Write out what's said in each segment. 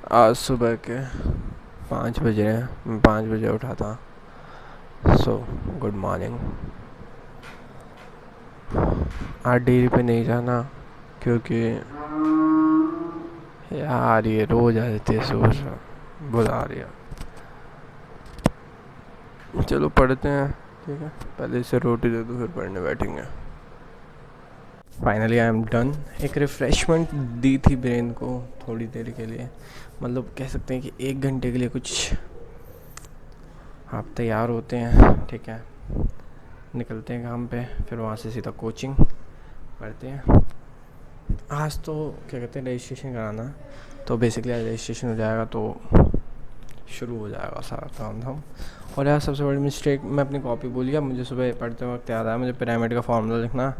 आज सुबह के 5 बज रहे हैं, मैं 5 बजे उठा था। So good morning. आज डेयरी पे नहीं जाना क्योंकि यार ये रोज आ जाती है सुबह सुबह, बुला रही है। चलो पढ़ते हैं, ठीक है। पहले इसे रोटी दे दो, फिर पढ़ने बैठेंगे। Finally I am done. एक रिफ़्रेशमेंट दी थी ब्रेन को थोड़ी देर के लिए, मतलब कह सकते हैं कि 1 घंटे के लिए कुछ। आप तैयार होते हैं, ठीक है, निकलते हैं काम पे, फिर वहाँ से सीधा कोचिंग पढ़ते हैं। आज तो क्या कहते हैं, रजिस्ट्रेशन कराना है, तो बेसिकली आज रजिस्ट्रेशन हो जाएगा तो शुरू हो जाएगा सारा काम धाम। और यार सबसे बड़ी मिस्टेक, मैं अपनी कॉपी भूल गया। मुझे सुबह पढ़ते वक्त याद आया मुझे पिरामिड का फार्मूला लिखना,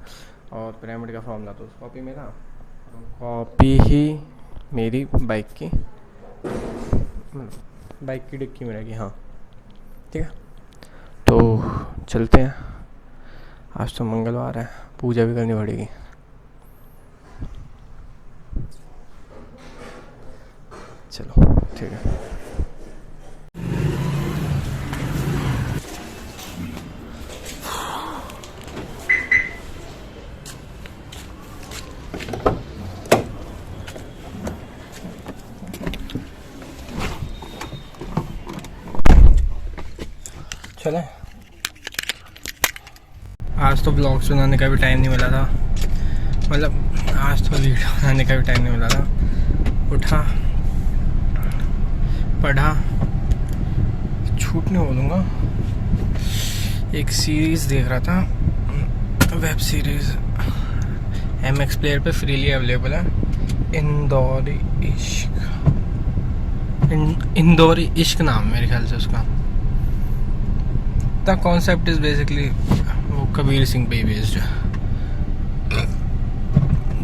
और पिरामिड का फार्मूला तो उस कॉपी में था। कॉपी ही मेरी बाइक की डिक्की में रहेगी, हाँ ठीक है। तो चलते हैं, आज तो मंगलवार है, पूजा भी करनी पड़ेगी। चलो ठीक है। चलें। आज तो ब्लॉग्स बनाने का भी टाइम नहीं मिला था, मतलब आज तो वीडियो बनाने का भी टाइम नहीं मिला था। उठा, पढ़ा, छूट नहीं बोलूँगा, एक सीरीज़ देख रहा था, वेब सीरीज़ MX प्लेयर पे फ्रीली अवेलेबल है। इंदौरी इश्क नाम मेरे ख्याल से उसका। द कॉन्सेप्ट इज़ बेसिकली वो कबीर सिंह पे बेस्ड है।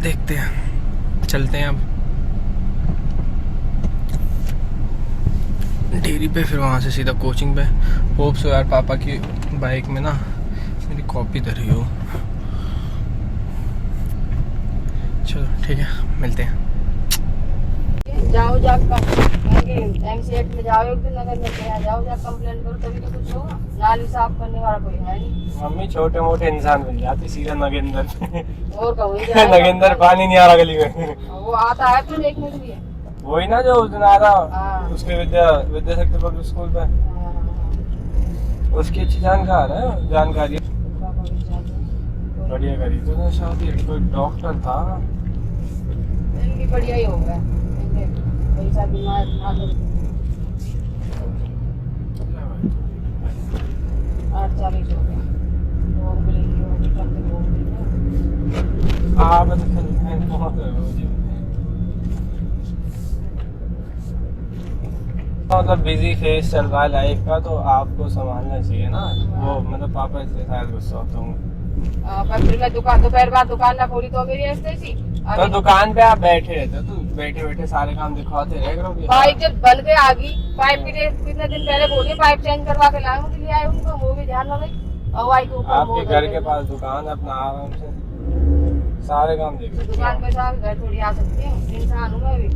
देखते हैं, चलते हैं अब डेयरी पे, फिर वहाँ से सीधा कोचिंग पे। होप सो यार पापा की बाइक में ना मेरी कॉपी धरी हो। चलो ठीक है, मिलते हैं। जाओ MCH में जाओ, एक दिन नगर में क्या जाओ, जा कंप्लेंट करो, तभी तो कुछ होगा। नाली साफ करने वाला कोई है नहीं। मम्मी छोटे मोटे इंसान मिल जाते सीधा नगेंद्र और कहो नगेंद्र पानी नहीं आ रहा गली में। वो आता है तो देखने के लिए। वही ना जो उस दिन आ रहा हाँ। उसके विद्या शक्ति पब्लिक स्कूल पे, उसकी अच्छी जानकारी बढ़िया करी तो ना शादी। कोई डॉक्टर था, इनकी बढ़िया ही होगा, पैसा बीमार ना तो 8:40 हो गया। भोग मिलेंगी और निकल के भोग मिलेंगे। आप बहुत मतलब बिजी फेस चल रहा है लाइफ का, तो आपको संभालना चाहिए ना। वो मतलब पापा इसलिए शायद गुस्सा होता हूँ। फिर मैं दोपहर बाद दुकान ना खोली तो मेरी ऐसे थी। तो दुकान पे आप बैठे रहते, तो बैठे बैठे सारे काम दिखवाते रह करोगे। पाइप जब बन के आ गई, पाइप कितने दिन पहले बोलिए पाइप चेंज करवा के लाए, ले आए उनको, वो भी ध्यान रहे। हवाई के ऊपर आपके घर के पास दुकान, अपना आराम से सारे काम देखो। दुकान पे साहब घर थोड़ी आ सकती है, इंसान हूँ मैं भी।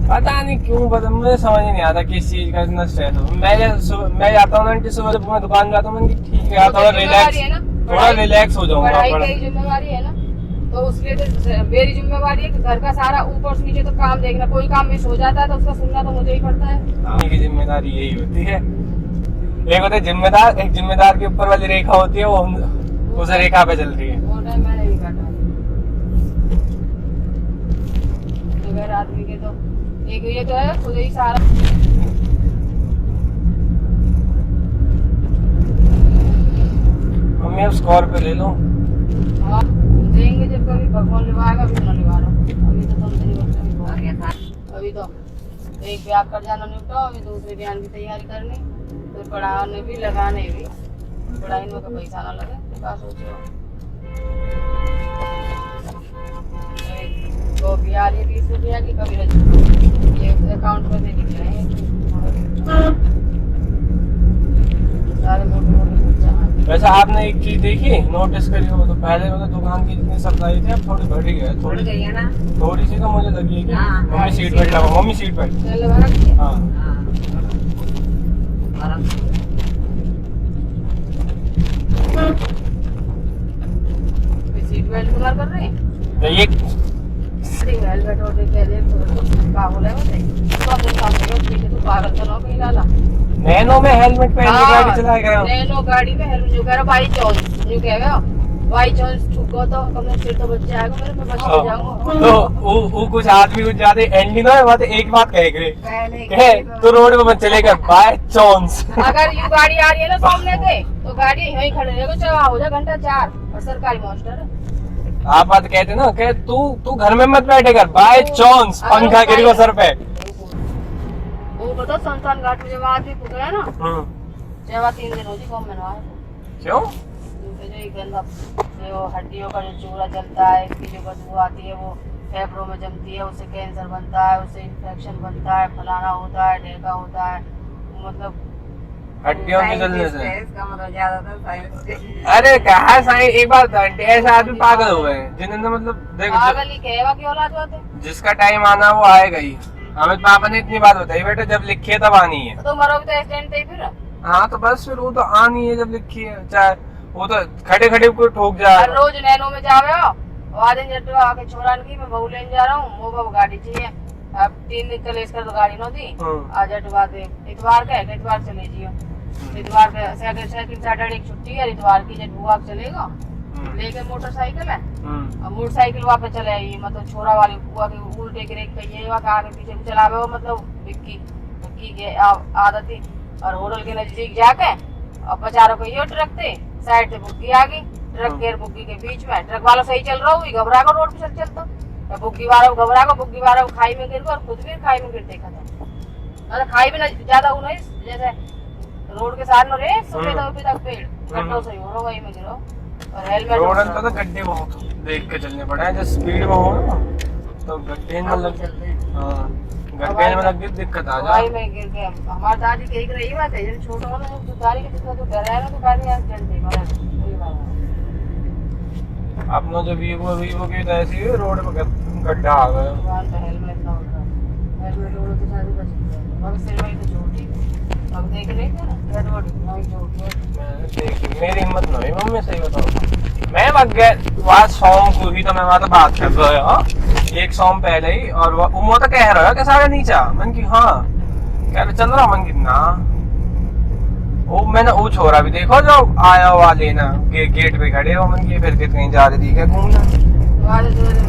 पता नहीं क्यों, मुझे समझ ही नहीं आता किस चीज का इतना स्ट्रेस हो। मैं जाता हूँ ना सुबह, जब मैं दुकान जाता हूँ ठीक है, थोड़ा रिलैक्स हो जाऊंगा। पढ़ाई की जिम्मेवारी है ना, तो उसके लिए मेरी जिम्मेवारी है कि घर का सारा ऊपर से नीचे तो काम देखना। कोई काम मिस हो जाता है तो उसका सुनना तो मुझे ही पड़ता है। की जिम्मेदारी यही होती है। एक होता है जिम्मेदार, एक जिम्मेदार के ऊपर वाली रेखा होती है, वो उस रेखा पे चल रही है। वो टाइम मैंने भी काटा बगैर आदमी के, तो एक ये तो है खुद ही सारा। मम्मी अब स्कॉर्पियो ले लो। हाँ देंगे जब कभी भगवान निभाएगा, अभी ना निभा रहा। अभी तो तुम तेरी बच्चों की बात है। अभी तो एक ब्याह कर जाना निपटाओ, अभी दूसरे बयान की तैयारी करनी, फिर पढ़ाने भी लगाने भी। पढ़ाई में का पैसा ना लगे, क्या सोचो। तो भी आ रही है 20 रुपया की, कभी ये अकाउंट में से निकले हैं सारे मोटे मोटे वैसे आपने एक चीज देखी, नोटिस करी हो तो पहले मतलब दुकान की जितनी सप्लाई थी अब थोड़ी बढ़ गई है, बढ़ गई है ना। थोड़ी सी तो मुझे लगी है कि हाँ, मम्मी सीट बेल्ट लगाओ, मम्मी सीट बेल्ट। चल लगा रखी है। हाँ आराम से। ये सीट बेल्ट कलर कर रहे हैं। तो ये हेलमेट और देख ले तो पागल है वो तो अपने सामने वो पीछे तो पागल तो ना कहीं डाला। नैनो में हेलमेट पहन के गाड़ी चलाएगा। नैनो गाड़ी में हेलमेट जो कह रहा बाई चांस जो कह रहा बाई चांस ठुको तो कम से तो बच्चे आएगा मेरे पे बच जाऊंगा। तो वो कुछ आदमी कुछ ज्यादा एंडी ना बात एक बात कहे तो रोड पे मत चलेगा बाय चांस। अगर ये गाड़ी आ रही है ना सामने से तो गाड़ी यहीं खड़े रहेगा, चला हो जा घंटा 4 और सरकारी मास्टर है। आप बात कहते ना कि तू घर में मत बैठेगा बाय चांस पंखा गिरेगा सर पे। वो बता संतान घाट में जब आदमी पुतला ना जब 3 दिन होती कम में आए क्यों जो एक गंदा जो हड्डियों का जो चूरा जलता है, इसकी जो बदबू आती है वो फेफड़ों में जमती है, उससे कैंसर बनता है, उससे इन्फेक्शन बनता है, फलाना होता है, ढेका होता है, मतलब हड्डियों के जलने से। इसका मतलब ज्यादातर साइंस। अरे कहा साइंस एक बात आंटी, ऐसे आदमी पागल हो गए जिन्होंने मतलब देखो पागल ही कहेगा कि औलाद होते जिसका टाइम आना वो आएगा ही। अमित पापा ने इतनी बात बताई बेटा जब लिखी है तब आनी है। तो मरो भी तो एक्सीडेंट ही फिर। हाँ तो बस फिर वो तो आनी है जब लिखी है, चाहे वो तो खड़े खड़े को ठोक जाए। हर रोज नैनो में जावे हो आधे जट आके छोरान की मैं बहू लेने जा रहा हूँ वो बाबू गाड़ी चाहिए। अब 3 दिन कलेश कर तो गाड़ी न थी आज जट इतवार का है, इतवार चले जियो इतवार का सेकंड सैटरडे की छुट्टी है, इतवार की जब बुआ चलेगा लेके मोटरसाइकिल है अब मोटरसाइकिल वहाँ पे चले आई मतलब छोरा वाली बुआ के उल्टे गिरे कहिए आगे पीछे भी चलावे हो मतलब विक्की की आदत थी। और होटल के नजदीक जाके और बचारों को ये ट्रक थे साइड से बुग्गी आ गई, ट्रक के बुग्गी के बीच में ट्रक वाला सही चल रहा हुई घबरा कर रोड पे चलता बुग्गी वाला घबरा कर बुग्गी वाला खाई में गिर और खुद भी खाई में गिर देखा था। मतलब खाई में ज्यादा हुआ जैसे रोड के साथ में रे सुबह तक पेड़ गड्ढों से हो वही में गिरो और हेलमेट रोड तो गड्ढे बहुत देख के चलने पड़ा है, जब स्पीड में हो ना तो गड्ढे में लग गड्ढे में लग दिक्कत आ जाए। वही में गिर के हमारी दादी कही रही बात है जब छोटा होना तो गाड़ी के तो डर है ना तो गाड़ी एक्सीडेंट ही मारा वही बात अपना जो वीवो की तो ऐसी है रोड पे गड्ढा आ गया। भगवान का हेलमेट ना होता हेलमेट वालों के साथ बच गया अब सिर वही तो छोटी अब देख रहे थे ना रेड बॉडी वही छोटी मेरी हिम्मत नहीं मम्मी सही बताओ मैं भाग गया वहाँ सोम को ही तो मैं वहाँ तो बात कर रहा एक सोम पहले ही और वो तो कह रहा है कि साढ़े नीचा मन की हाँ कह रहे चल रहा मन कितना वो मैंने वो छोरा भी देखो जो आया हुआ लेना गेट पे खड़े हो मन की फिर कहीं जा रही थी क्या घूमना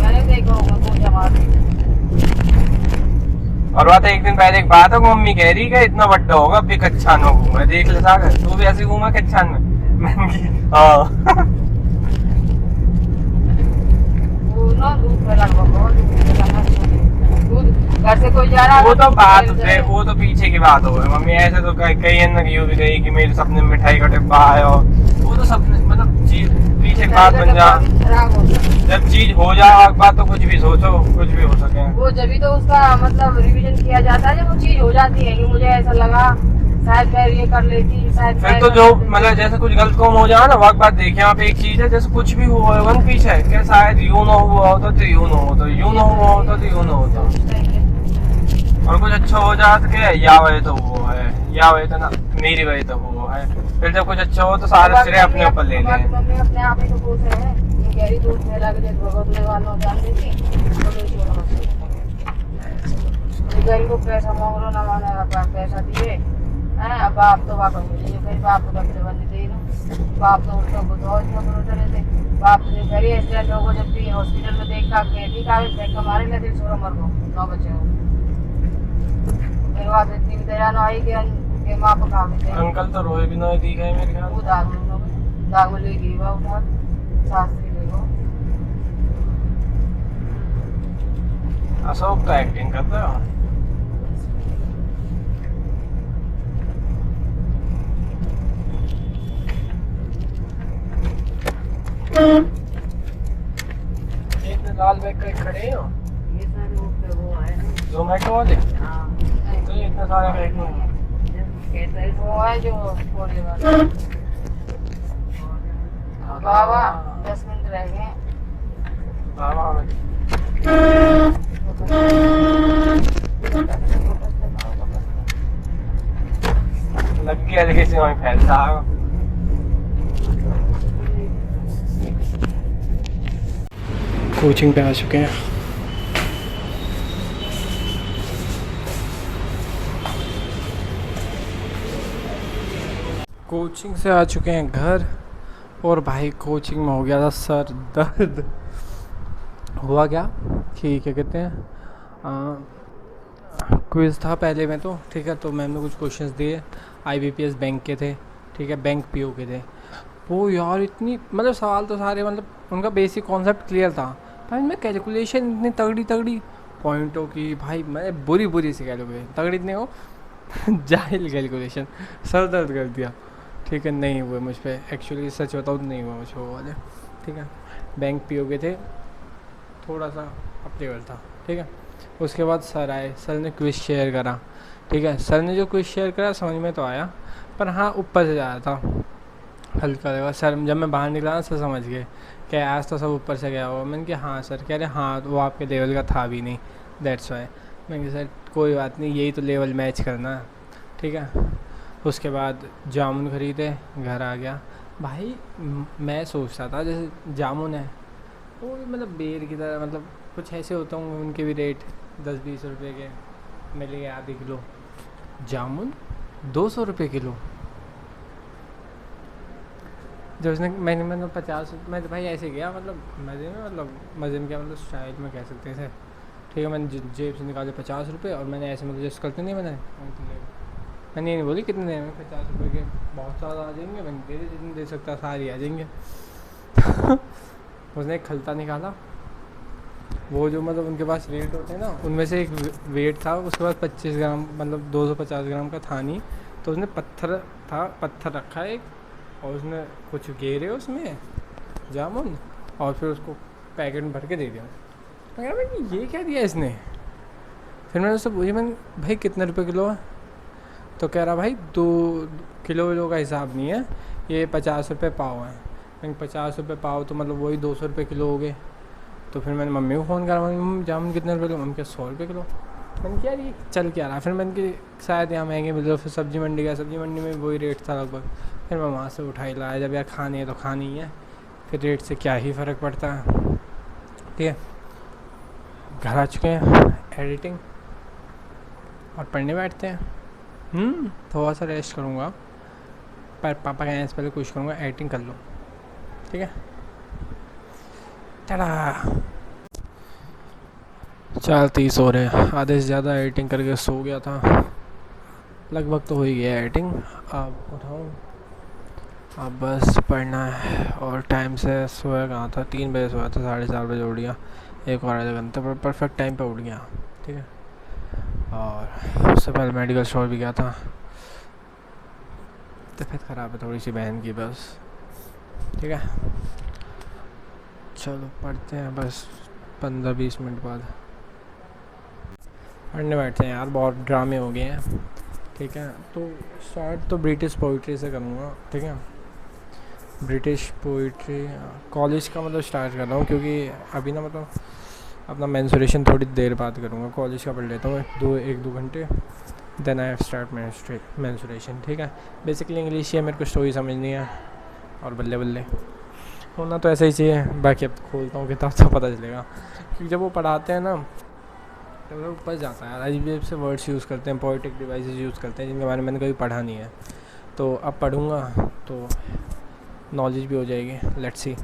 मैंने देखा होगा जमा और बात एक दिन पहले एक बात है मम्मी कह रही है इतना बड्डा होगा अभी कच्छान में घूमा देख ले सागर तू भी ऐसे घूमा कच्छान में मैंने की हाँ घर से कोई जा रहा वो तो बात है वो तो पीछे की बात हो गई मम्मी ऐसे तो कई न यूं भी गई कि मेरे सपने में मिठाई का डिब्बा आया वो तो सपने मतलब चीज पीछे की बात बन जा जब चीज हो जाए बात तो कुछ भी सोचो कुछ भी हो सके वो जब भी तो उसका मतलब रिवीजन किया जाता है जब वो चीज हो जाती है कि मुझे ऐसा लगा शायद मैं ये कर लेती शायद फिर तो जो मतलब जैसे कुछ गलत काम हो जाए ना वक्त बात देखिए आप एक चीज है जैसे कुछ भी हुआ है वन पीछे है क्या शायद यूं ना हुआ होता तो यूं ना होता यूं ना हुआ होता तो यूं ना होता और कुछ अच्छा हो जाता क्या या वही तो वो है या वही तो ना मेरी वही तो वो है फिर जब कुछ अच्छा हो तो सारे सिरे अपने ऊपर ले लें मम्मी अपने आप ही तो खुश है ये गहरी दूध फैला के भगवत ने वालों जान देती तो गरीब को पैसा मांग लो ना माने पैसा दिए हैं अब आप तो वाकई मिले जो गरीब आप तो कभी बंद दे लो बाप तो उनका बहुत इतना करो चले थे बाप ने गरीब एक्सीडेंट हो जब भी हॉस्पिटल में देखा कहती का देख हमारे लिए सोरा मर गो 9 बजे हो मेरे बाद इतनी दया ना आई कि माँ पका थे अंकल तो रोए भी नहीं दिखा है मेरे ख्याल वो दाग में ले गई वह उठा शास्त्री ले गो अशोक तो एक्टिंग करता है इतने लाल बैग का खड़े हो ये सारे वो आए हैं जोमेटो वाले हाँ तो ये इतने सारे बैग में कहते हैं वो है जो खोले वाला बाबा 10 मिनट रह गए। लग गया देखिए से वहीं फैलता है। कोचिंग पे आ चुके हैं। कोचिंग से आ चुके हैं घर और भाई कोचिंग में हो गया था सर दर्द। हुआ क्या कि क्या कहते हैं क्विज़ था पहले में तो ठीक है, तो मैम ने कुछ क्वेश्चंस दिए IBPS बैंक के थे, ठीक है, बैंक PO के थे। वो यार इतनी मतलब सवाल तो सारे मतलब उनका बेसिक कॉन्सेप्ट क्लियर था, भाई मैं कैलकुलेशन इतनी तगड़ी तगड़ी पॉइंटों की, भाई मैं बुरी सी कैलकुलेशन तगड़ी इतने हो जाहिल कैलकुलेशन, सर दर्द कर दिया। ठीक है, नहीं हुए मुझ पर, एक्चुअली सच बताऊँ तो नहीं हुआ मुझ पर वो वाले। ठीक है, बैंक PO के थे, थोड़ा सा अप लेवल था। ठीक है, उसके बाद सर आए, सर ने क्विज़ शेयर करा। ठीक है, सर ने जो क्विज़ शेयर करा समझ में तो आया, पर हाँ ऊपर से जा रहा था हल्का लगा। सर जब मैं बाहर निकला ना सर समझ गए कि आज तो सब ऊपर से गया हुआ। मैंने कहा हाँ सर, कह रहे हाँ वो आपके लेवल का था भी नहीं, दैट्स वाई। मैंने कहा सर कोई बात नहीं, यही तो लेवल मैच करना है। ठीक है, उसके बाद जामुन ख़रीदे, घर आ गया। भाई मैं सोचता था जैसे जामुन है वो मतलब बेर की तरह, मतलब कुछ ऐसे होते होंगे उनके भी रेट 10-20 रुपए के, मिल गए आधे किलो। जामुन 200 रुपये किलो। जब उसने मैंने 50, मैं तो भाई ऐसे गया मतलब मज़े में क्या मतलब स्टाइल में कह सकते हैं। ठीक है, मैंने जेब से निकाले 50 रुपये और मैंने ऐसे मतलब जस्ट करते नहीं, मैंने ये नहीं बोली कितने दें, 50 रुपये के बहुत ज़्यादा आ जाएंगे, मैंने दे जितने दे सकता सारी आ जाएंगे। उसने एक खलता निकाला, वो जो मतलब उनके पास वेट होते हैं ना, उनमें से एक वेट था, उसके पास 25 ग्राम मतलब 250 ग्राम का था नहीं, तो उसने पत्थर रखा एक, और उसने कुछ गेरे उसमें जामुन और फिर उसको पैकेट में भर के दे दिया। मैं कह भाई ये क्या दिया इसने। फिर मैंने उससे पूछी, मैंने भाई कितने रुपए किलो है, तो कह रहा भाई 2 किलो का हिसाब नहीं है, ये 50 रुपये पाव है। मैंने 50 रुपये पाव तो मतलब वही 200 रुपये किलो हो गए। तो फिर मैंने मम्मी को फ़ोन करा, मम्मी जामुन कितने रुपये किलो, मम्मी क्या 100 रुपये किलो। मैंने क्या ये चल क्या रहा। फिर मैंने कि शायद यहाँ महंगे मिल रहे, फिर सब्ज़ी मंडी गया, सब्ज़ी मंडी में वही रेट था लगभग। फिर मैं वहाँ से उठाई लाया, जब यार खानी है तो खानी ही है, फिर रेट से क्या ही फ़र्क पड़ता है। ठीक है, घर आ चुके हैं, एडिटिंग और पढ़ने बैठते हैं। थोड़ा सा रेस्ट करूँगा, पर पापा कहने से पहले कुछ करूँगा, एडिटिंग कर लो। ठीक है, टाटा। 4:30 हो रहे हैं, आधे से ज़्यादा एडिटिंग करके सो गया था, लगभग तो हो ही गया एडिटिंग। अब उठाऊँ, अब बस पढ़ना है, और टाइम से सोया कहाँ था, 3 बजे सोया था, 4:30 बजे उठ गया, एक और आधा घंटे पर परफेक्ट टाइम पे उठ गया। ठीक है, और उससे पहले मेडिकल स्टोर भी गया था, तबीयत ख़राब है थोड़ी सी बहन की बस। ठीक है, चलो पढ़ते हैं, बस 15-20 मिनट बाद पढ़ने बैठते हैं यार, बहुत ड्रामे हो गए हैं। ठीक है, तो स्टार्ट तो ब्रिटिश पोइट्री से करूँगा। ठीक है, ब्रिटिश पोइट्री कॉलेज का मतलब स्टार्ट कर रहा हूँ, क्योंकि अभी ना मतलब अपना मेंसुरेशन थोड़ी देर बाद करूँगा, कॉलेज का पढ़ लेता हूँ 1-2 घंटे, देन आई स्टार्ट मेंसुरेशन। ठीक है, बेसिकली इंग्लिश ही है, मेरे को स्टोरी समझनी है, और बल्ले बल्ले होना तो ऐसा ही चाहिए। बाकी अब खोलता हूँ किताब तो पता चलेगा, क्योंकि जब वो पढ़ाते हैं ना तो वो ऊपर जाता है, अजीब से वर्ड्स यूज़ करते हैं, पोएटिक डिवाइसेस यूज़ करते हैं जिनके बारे में मैंने कभी पढ़ा नहीं है। तो अब पढ़ूँगा तो नॉलेज भी हो जाएगी, लेट्स सी।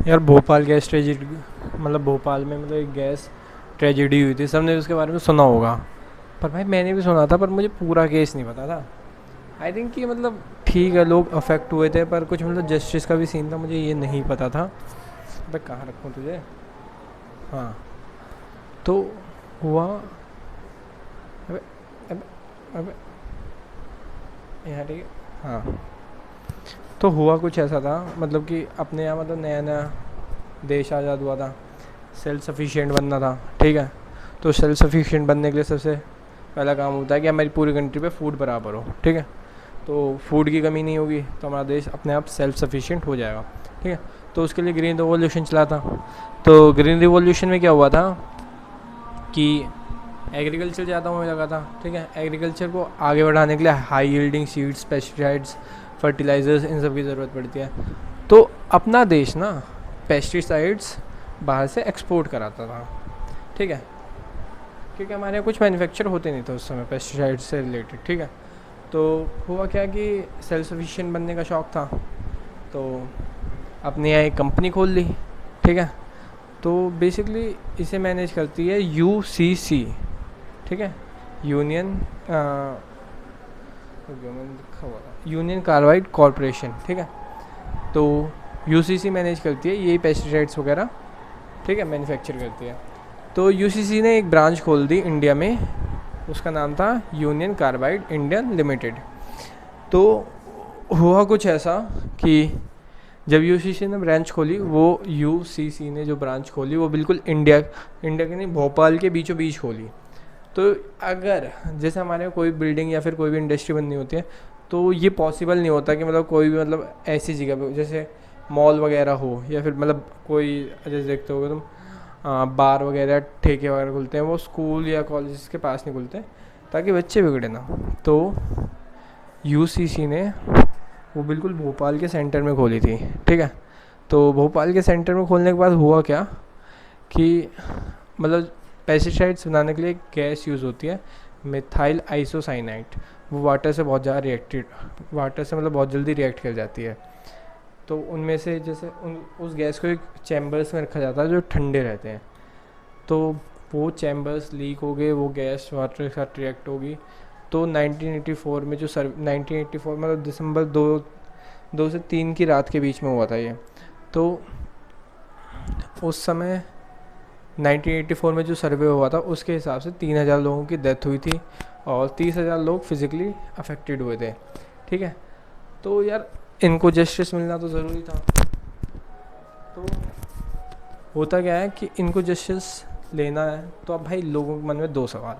यार भोपाल गैस ट्रेजिडी, मतलब भोपाल में मतलब एक गैस ट्रेजिडी हुई थी, सबने उसके बारे में सुना होगा, पर भाई मैंने भी सुना था पर मुझे पूरा केस नहीं पता था। आई थिंक कि मतलब ठीक है लोग अफेक्ट हुए थे, पर कुछ मतलब जस्टिस का भी सीन था, मुझे ये नहीं पता था। मैं कहाँ रखूँ तुझे, हाँ तो हुआ, अबे अबे अबे यहाँ ठीक है, हाँ तो हुआ कुछ ऐसा था, मतलब कि अपने यहाँ मतलब नया नया देश आज़ाद हुआ था, सेल्फ सफिशिएंट बनना था, ठीक है। तो सेल्फ सफिशिएंट बनने के लिए सबसे पहला काम होता है कि हमारी पूरी कंट्री पे फूड बराबर हो, ठीक है। तो फूड की कमी नहीं होगी तो हमारा देश अपने आप सेल्फ सफिशिएंट हो जाएगा, ठीक है। तो उसके लिए ग्रीन रिवॉल्यूशन चला था। तो ग्रीन रिवॉल्यूशन में क्या हुआ था कि एग्रीकल्चर ज़्यादा होने लगा था, ठीक है। एग्रीकल्चर को आगे बढ़ाने के लिए high yielding seeds, pesticides, fertilisers, इन सब की ज़रूरत पड़ती है। तो अपना देश ना पेस्टिसाइड्स बाहर से एक्सपोर्ट कराता था, ठीक है, क्योंकि हमारे यहाँ कुछ मैन्युफैक्चर होते नहीं थे उस समय पेस्टिसाइड से रिलेटेड, ठीक है। तो हुआ क्या कि सेल्फ सफिशिएंट बनने का शौक़ था, तो अपने यहाँ एक कंपनी खोल ली, ठीक है। तो बेसिकली इसे मैनेज करती है यूसीसी, ठीक है, यूनियन कार्बाइड कॉरपोरेशन, ठीक है। तो यूसीसी मैनेज करती है यही पेस्टिसाइड्स वगैरह, ठीक है, मैन्युफैक्चर करती है। तो यूसीसी ने एक ब्रांच खोल दी इंडिया में, उसका नाम था यूनियन कार्बाइड इंडियन लिमिटेड। तो हुआ कुछ ऐसा कि जब यूसीसी ने ब्रांच खोली, वो यूसीसी ने जो ब्रांच खोली वो बिल्कुल इंडिया के नहीं भोपाल के बीचों बीच खोली। तो अगर जैसे हमारे यहाँ कोई बिल्डिंग या फिर कोई भी इंडस्ट्री बननी होती है तो ये पॉसिबल नहीं होता कि मतलब कोई भी मतलब ऐसी जगह पे जैसे मॉल वगैरह हो, या फिर मतलब कोई जैसे देखते होगे तुम बार वगैरह ठेके वगैरह खुलते हैं, वो स्कूल या कॉलेज के पास नहीं खुलते ताकि बच्चे बिगड़े ना। तो यूसीसी ने वो बिल्कुल भोपाल के सेंटर में खोली थी, ठीक है। तो भोपाल के सेंटर में खोलने के बाद हुआ क्या कि मतलब पेस्टिसाइड्स बनाने के लिए एक गैस यूज़ होती है मिथाइल आइसोसाइनाइट, वो वाटर से बहुत ज़्यादा वाटर से मतलब बहुत जल्दी रिएक्ट कर जाती है। तो उनमें से जैसे उस गैस को एक चैम्बर्स में रखा जाता है जो ठंडे रहते हैं। तो वो चैम्बर्स लीक हो गए, वो गैस वाटर के साथ रिएक्ट होगी। तो 1984 में 1984 मतलब दिसंबर 2 से 3 की रात के बीच में हुआ था ये। तो उस समय 1984 में जो सर्वे हुआ था उसके हिसाब से 3000 लोगों की डेथ हुई थी और 30,000 लोग फिज़िकली अफेक्टेड हुए थे, ठीक है। तो यार इनको जस्टिस मिलना तो ज़रूरी था। तो होता क्या है कि इनको जस्टिस लेना है, तो अब भाई लोगों के मन में 2 सवाल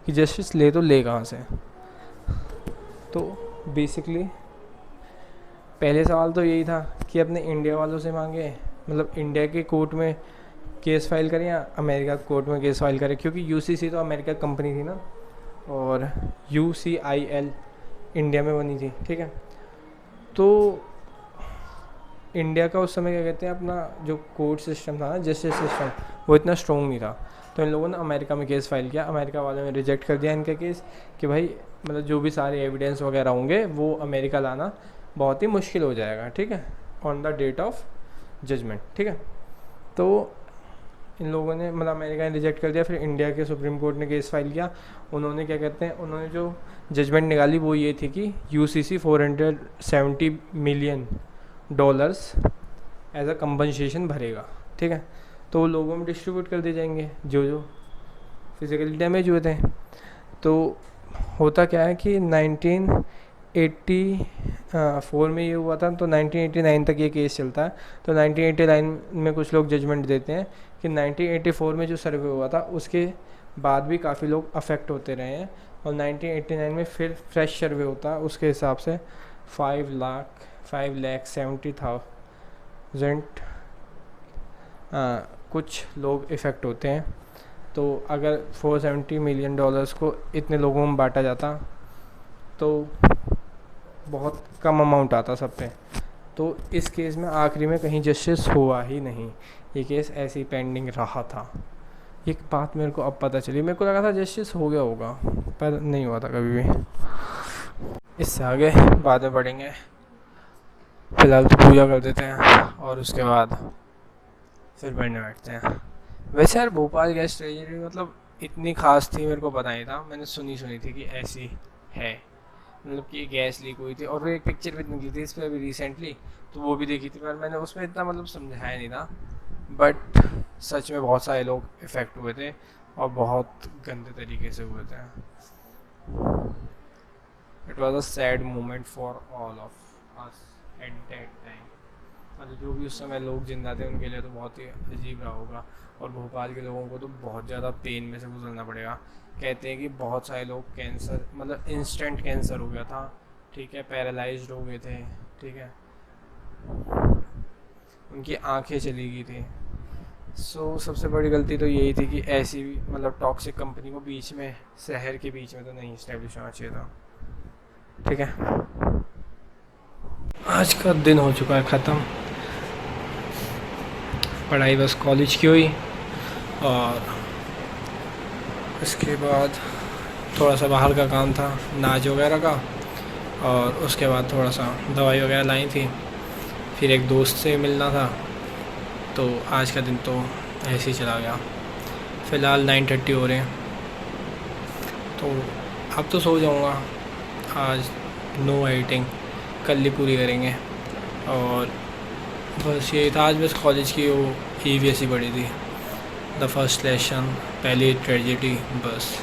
कि जस्टिस ले तो ले कहाँ से। तो बेसिकली पहले सवाल तो यही था कि अपने इंडिया वालों से मांगे, मतलब इंडिया के कोर्ट में केस फाइल करें या अमेरिका कोर्ट में केस फाइल करें, क्योंकि यूसीसी तो अमेरिका कंपनी थी ना और यूसीआईएल इंडिया में बनी थी, ठीक है। तो इंडिया का उस समय क्या कहते हैं अपना जो कोर्ट सिस्टम था ना, जस्टिस सिस्टम, वो इतना स्ट्रॉन्ग नहीं था। तो इन लोगों ने अमेरिका में केस फाइल किया, अमेरिका वालों ने रिजेक्ट कर दिया इनका केस कि भाई मतलब जो भी सारे एविडेंस वगैरह होंगे वो अमेरिका लाना बहुत ही मुश्किल हो जाएगा, ठीक है, on the date of judgement, ठीक है। तो इन लोगों ने मतलब अमेरिका ने रिजेक्ट कर दिया, फिर इंडिया के सुप्रीम कोर्ट ने केस फाइल किया। उन्होंने क्या कहते हैं, उन्होंने जो जजमेंट निकाली वो ये थी कि UCC $470 million as a compensation भरेगा, ठीक है। तो वो लोगों में डिस्ट्रीब्यूट कर दिए जाएंगे जो जो फिज़िकली डैमेज हुए थे। तो होता क्या है कि 1984 में ये हुआ था, तो 1989 तक ये केस चलता है। तो 1989 में कुछ लोग जजमेंट देते हैं कि 1984 में जो सर्वे हुआ था उसके बाद भी काफ़ी लोग अफेक्ट होते रहे हैं, और 1989 में फिर फ्रेश सर्वे होता है, उसके हिसाब से 5,70,000 कुछ लोग इफ़ेक्ट होते हैं। तो अगर $470 मिलियन को इतने लोगों में बांटा जाता तो बहुत कम अमाउंट आता सब पे। तो इस केस में आखिरी में कहीं जस्टिस हुआ ही नहीं, ये केस ऐसे ही पेंडिंग रहा था। एक बात मेरे को अब पता चली, मेरे को लगा था जस्टिस हो गया होगा पर नहीं हुआ था कभी भी। इससे आगे बाद में बढ़ेंगे, फ़िलहाल तो पूजा कर देते हैं और उसके बाद फिर पढ़ने बैठते हैं। वैसे यार भोपाल गैस ट्रेजेडी मतलब इतनी खास थी मेरे को पता नहीं था, मैंने सुनी थी कि ऐसी है, मतलब कि गैस लीक हुई थी। और वो एक पिक्चर भी निकली थी इस पर अभी रिसेंटली, तो वो भी देखी थी, पर मैंने उसमें इतना मतलब समझाया नहीं था। बट सच में बहुत सारे लोग इफ़ेक्ट हुए थे और बहुत गंदे तरीके से हुए थे। It was a sad moment for all of us at that time. मतलब जो भी उस समय लोग जिंदा थे उनके लिए तो बहुत ही अजीब रहा होगा, और भोपाल के लोगों को तो बहुत ज़्यादा पेन में से गुजरना पड़ेगा। कहते हैं कि बहुत सारे लोग कैंसर, मतलब इंस्टेंट कैंसर हो गया था, ठीक है, पैरालाइज्ड हो गए थे, ठीक है, उनकी आंखें चली गई थी। सबसे बड़ी गलती तो यही थी कि ऐसी मतलब टॉक्सिक कंपनी को बीच में, शहर के बीच में तो नहीं इस्टेब्लिश होना चाहिए था, ठीक है। आज का दिन हो चुका है ख़त्म, पढ़ाई बस कॉलेज की हुई, और इसके बाद थोड़ा सा बाहर का काम था, नाच वगैरह का, और उसके बाद थोड़ा सा दवाई वगैरह लाई थी, फिर एक दोस्त से मिलना था। तो आज का दिन तो ऐसे ही चला गया। फ़िलहाल 9:30 हो रहे हैं, तो अब तो सो जाऊँगा। आज नो एडिटिंग, कल ही पूरी करेंगे। और बस यही था आज, बस कॉलेज की वो EVS ही पढ़ी थी, द फर्स्ट लेसन, पहली ट्रेजेडी, बस।